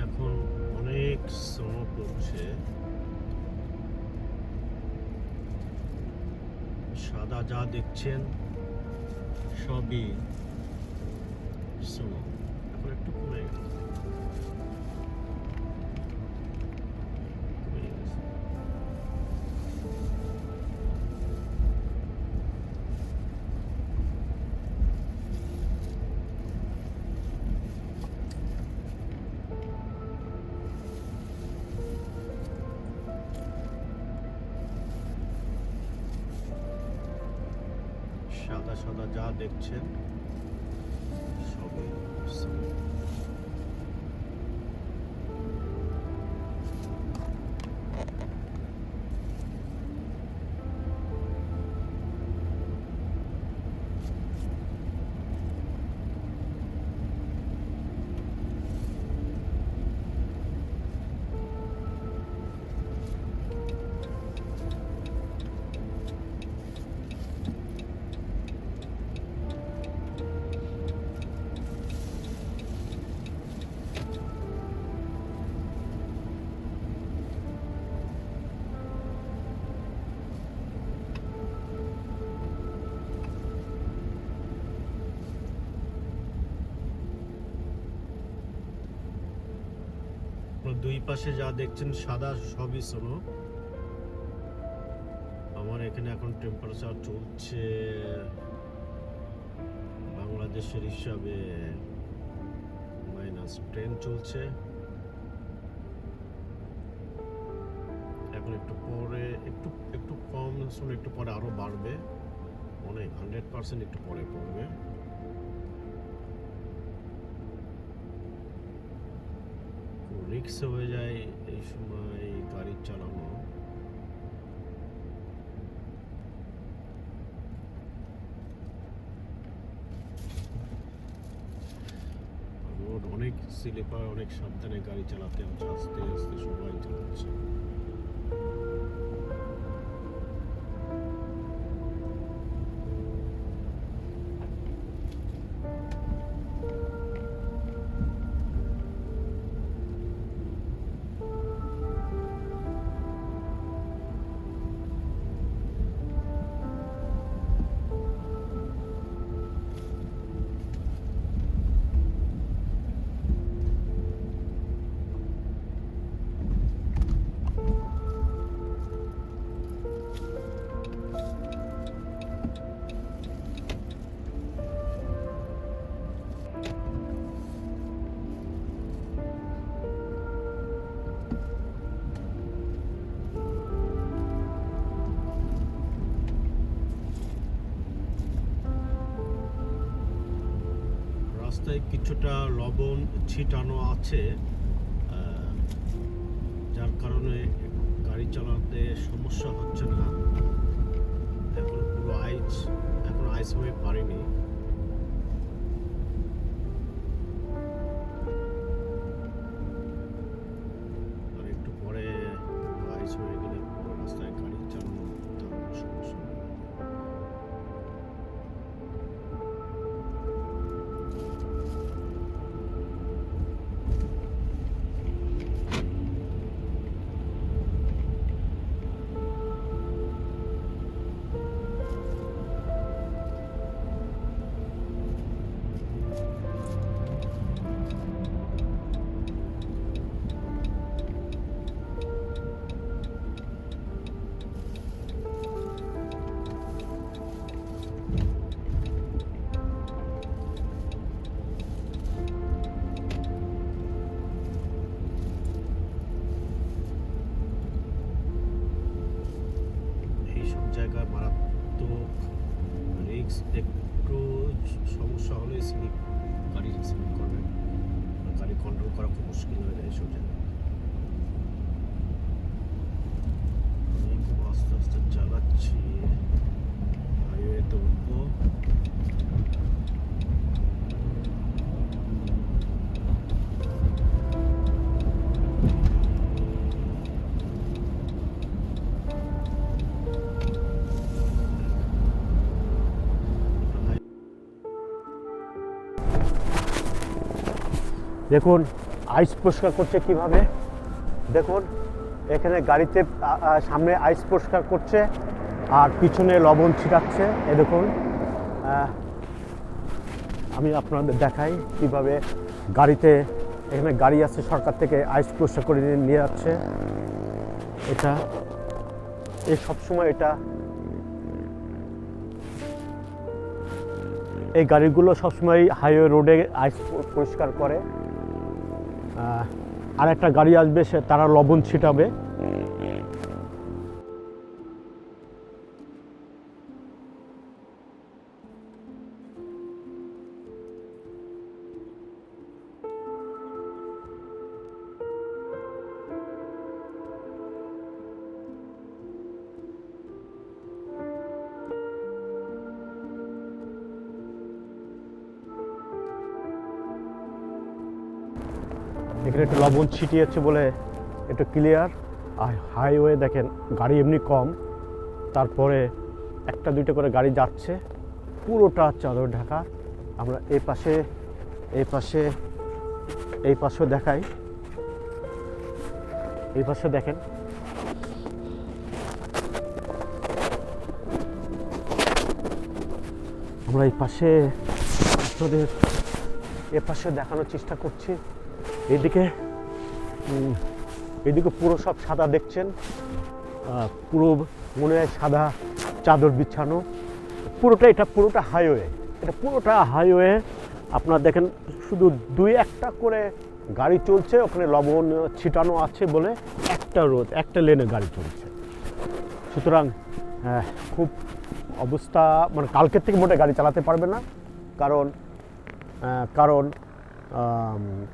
এখন অনেক স্নো পড়ছে, সাদা যা দেখছেন সবই স্নো। এখন একটু কমে গেছে। সাদা সাদা যা দেখছেন সবই স্নো। দুই পাশে যা দেখছেন সাদা সবই স্নো। আমার এখানে এখন টেম্পারেচার চলছে বাংলাদেশের হিসাবে -10 চলছে। এখন একটু পরে একটু কম স্নো, একটু পরে আরো বাড়বে, অনেক 100% একটু পরে পড়বে। রিস্ক হয়ে যায় এই সময় গাড়ি চালানো। রোড অনেক স্লিপার, অনেক সাবধানে গাড়ি চালাতে হচ্ছে, আস্তে আস্তে সবাই চালাচ্ছে। রাস্তায় কিছুটা লবণ ছিটানো আছে, যার কারণে গাড়ি চালাতে সমস্যা হচ্ছে না। এখন পুরো আইস হয়ে পারেনি। আর একটু পরে আইস হয়ে গেলে পুরো রাস্তায় গাড়ি চালানো তেমন সমস্যা হবে। জায়গায় মারাত্মক রিস্ক, একটু সমস্যা হলে গাড়ি স্লিপ করবে, গাড়ি কন্ট্রোল করা খুব মুশকিল হয়ে যায় এইসব জায়গায়। আমি খুব আস্তে আস্তে চালাচ্ছি, হাইওয়েতে উঠবো। দেখুন আইস পরিষ্কার করছে কিভাবে দেখুন, এখানে গাড়িতে সামনে আইস পরিষ্কার করছে আর পিছনে লবণ ছিটাচ্ছে। এ দেখুন, আমি আপনাদের দেখাই কিভাবে গাড়িতে, এখানে গাড়ি আছে সরকার থেকে আইস পরিষ্কার করে নিয়ে যাচ্ছে। এটা সবসময় এই গাড়িগুলো সবসময় হাইওয়ে রোডে আইস পরিষ্কার করে। আর একটা গাড়ি আসবে, তারা লবণ ছিটাবে। এখানে একটু লবণ ছিটিয়েছে বলে একটু ক্লিয়ার। আর হাইওয়ে দেখেন গাড়ি এমনি কম, তারপরে একটা দুইটা করে গাড়ি যাচ্ছে, পুরোটা চাদর ঢাকা। আমরা এই পাশেও দেখাই, এই পাশে দেখেন আমরা এই পাশে আপনাদের এ পাশে দেখানোর চেষ্টা করছি। এদিকে পুরো সব সাদা দেখছেন, পুরো মনে হয় সাদা চাদর বিছানো। পুরোটা হাইওয়ে, এটা পুরোটা হাইওয়ে। আপনারা দেখেন শুধু দুই একটা করে গাড়ি চলছে, ওখানে লবণ ছিটানো আছে বলে একটা লেনে গাড়ি চলছে। সুতরাং খুব অবস্থা, মানে কালকের থেকে মোটে গাড়ি চালাতে পারবে না, কারণ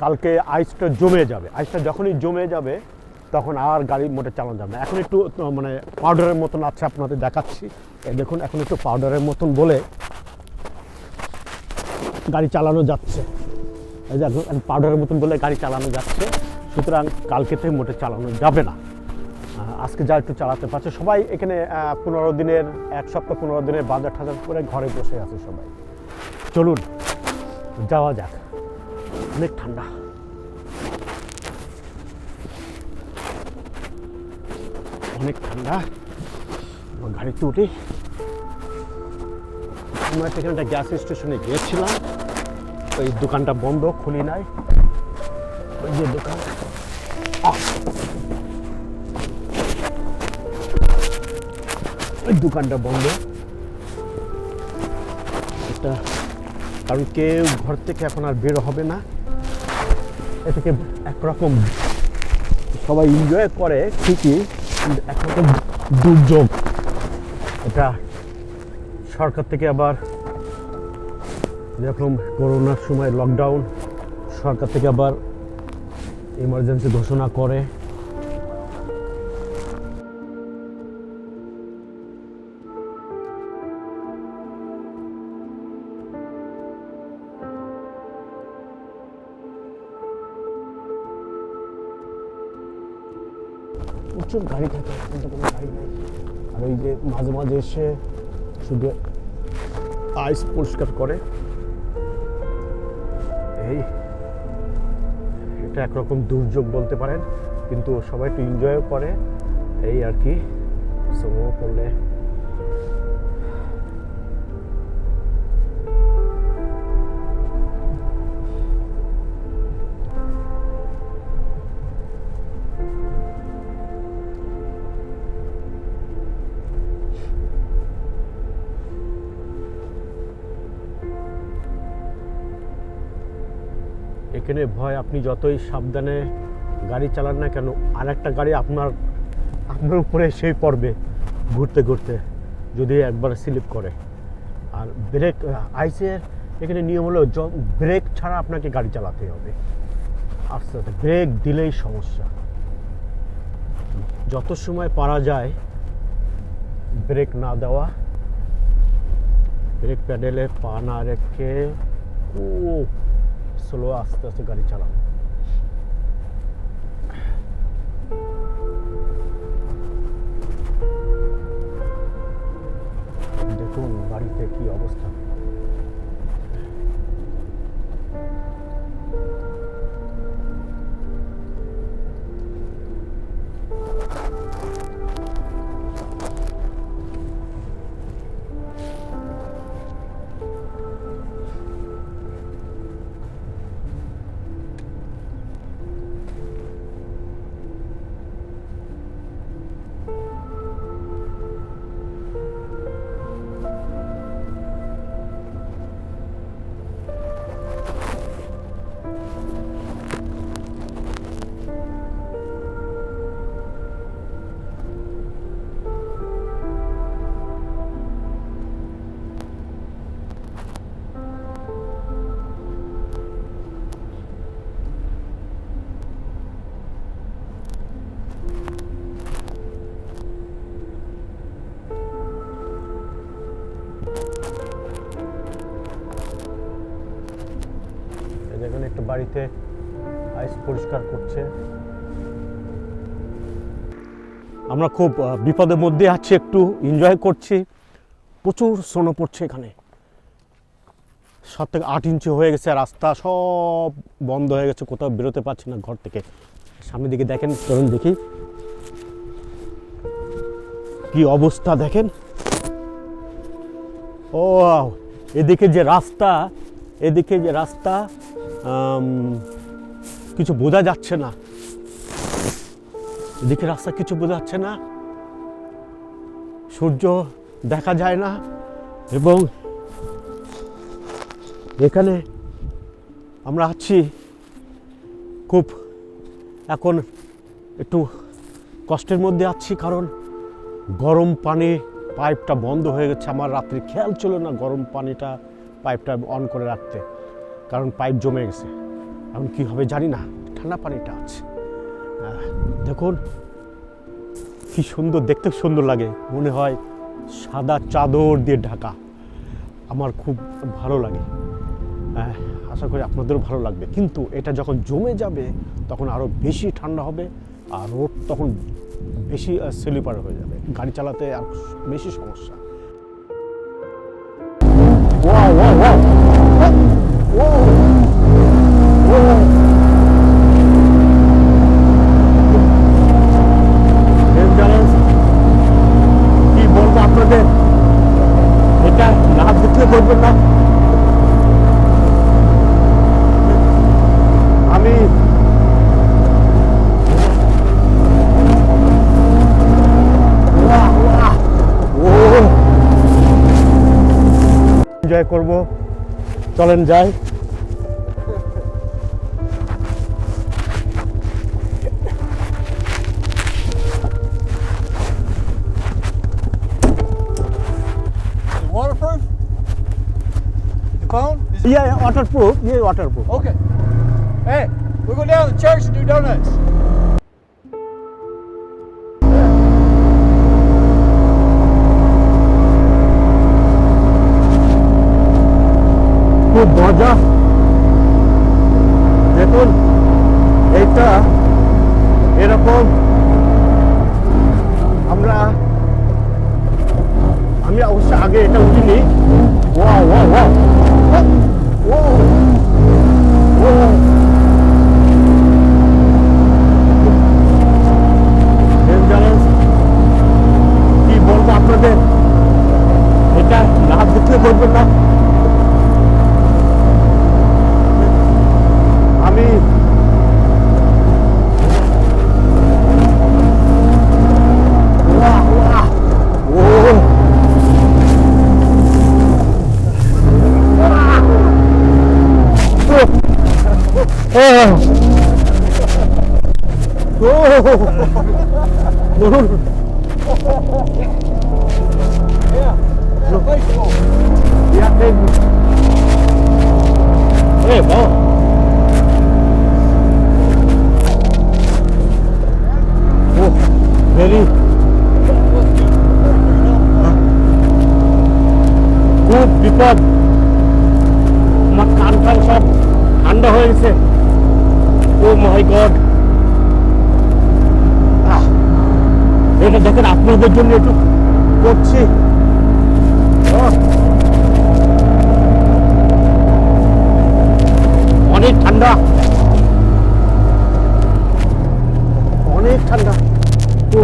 কালকে আইসটা জমে যাবে। আইসটা যখনই জমে যাবে তখন আর গাড়ি মোটে চালানো যাবে না। এখন একটু মানে পাউডারের মতন আছে, আপনাদের দেখাচ্ছি। এই দেখুন, এখন একটু পাউডারের মতন বলে গাড়ি চালানো যাচ্ছে। এই যে এখন পাউডারের মতন বলে গাড়ি চালানো যাচ্ছে। সুতরাং কালকে থেকে মোটে চালানো যাবে না। আজকে যা একটু চালাতে পারছে সবাই। এখানে 15 দিনের, 1 সপ্তাহ 15 দিনের বাজার টাজার করে ঘরে বসে আছে সবাই। চলুন যাওয়া যাক। অনেক ঠান্ডা, অনেক ঠান্ডা। গাড়িতে উঠি। আমরা সেখানে একটা গ্যাস স্টেশনে গিয়েছিলাম, ওই দোকানটা বন্ধ, খুলি নাই। ওই যে দোকান, ওই দোকানটা বন্ধ। এটা কারণ কেউ ঘর থেকে এখন আর বের হবে না। এ থেকে একরকম সবাই এনজয় করে ঠিকই, কিন্তু একরকম দুর্যোগ। এটা সরকার থেকে আবার যেরকম করোনার সময় লকডাউন, সরকার থেকে আবার ইমার্জেন্সি ঘোষণা করে। প্রচুর গাড়ি থাকে, কিন্তু কোনো গাড়ি নেই। আর ওই যে মাঝে মাঝে এসে শুধু আইস পরিষ্কার করে। এটা একরকম দুর্যোগ বলতে পারেন, কিন্তু সবাই একটু এনজয়ও করে, এই আর কি। স্নো পড়লে এখানে ভয়, আপনি যতই সাবধানে গাড়ি চালান না কেন, আর একটা গাড়ি আপনার উপরে সেই পড়বে ঘুরতে ঘুরতে, যদি একবার স্লিপ করে। আর ব্রেক, আইসের এখানে নিয়ম হলো ব্রেক ছাড়া আপনাকে গাড়ি চালাতে হবে। আস্তে আস্তে ব্রেক দিলেই সমস্যা। যত সময় পারা যায় ব্রেক না দেওয়া, ব্রেক প্যাডেলে পা না রেখে খুব স্লো আস্তে আস্তে গাড়ি চালানো। দেখুন বাড়িতে কি অবস্থা। গাড়িতে আইস পরিষ্কার করছে। আমরা খুব বিপদের মধ্যে আছি, একটু এনজয় করছি। প্রচুর স্নো পড়ছে এখানে, 7 থেকে 8 ইঞ্চি হয়ে গেছে। রাস্তা সব বন্ধ হয়ে গেছে, কোথাও বেরোতে পারছি না ঘর থেকে। সামনের দিকে দেখেন, চলুন দেখি কি অবস্থা দেখেন। ও এদিকে যে রাস্তা, কিছু বোঝা যাচ্ছে না। এদিকে রাস্তা কিছু বোঝা যাচ্ছে না, সূর্য দেখা যায় না। এবং এখানে আমরা আছি, খুব এখন একটু কষ্টের মধ্যে আছি, কারণ গরম পানি পাইপটা বন্ধ হয়ে গেছে। আমার রাত্রে খেয়াল ছিল না গরম পাইপটা অন করে রাখতে, কারণ পাইপ জমে গেছে। এখন কী হবে জানি না, ঠান্ডা পানিটা আছে। দেখুন কি সুন্দর, দেখতে সুন্দর লাগে, মনে হয় সাদা চাদর দিয়ে ঢাকা। আমার খুব ভালো লাগে, আশা করি আপনাদেরও ভালো লাগবে। কিন্তু এটা যখন জমে যাবে তখন আরও বেশি ঠান্ডা হবে, আর রোড তখন বেশি স্লিপার হয়ে যাবে, গাড়ি চালাতে আর বেশি সমস্যা। কি বলবো আপনাদের, এটা না দেখলে বলবেন না। আমি এনজয় করব, চলেন যাই। Waterproof? The phone? Yeah, waterproof. Yeah, waterproof. Okay. Hey, we'll go down to the church and do donuts. খুব মজা। দেখুন এইটা এরকম, আমি অবশ্য আগে এটা উঠিনি। Wow wow wow wow wow, dangerous. কি বলবো আপনাদের, এটা না দেখলে বলবেন না। আমি খুব বিপদ, আমার কান সব ঠান্ডা হয়ে গেছে। ও মাই গড, এটা দেখেন আপনাদের জন্য একটু করছি। অনেক ঠান্ডা, অনেক ঠান্ডা। ও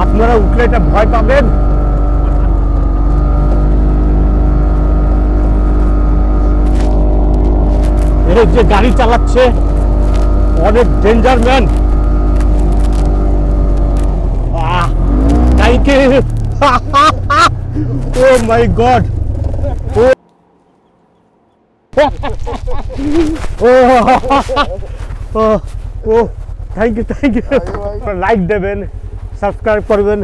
আপনারা উঠলে এটা ভয় পাবেন। এই যে গাড়ি চালাচ্ছে অনেক danger man. Thank you. Oh my God, oh thank you thank you. Like দেবেন, সাবস্ক্রাইব করবেন।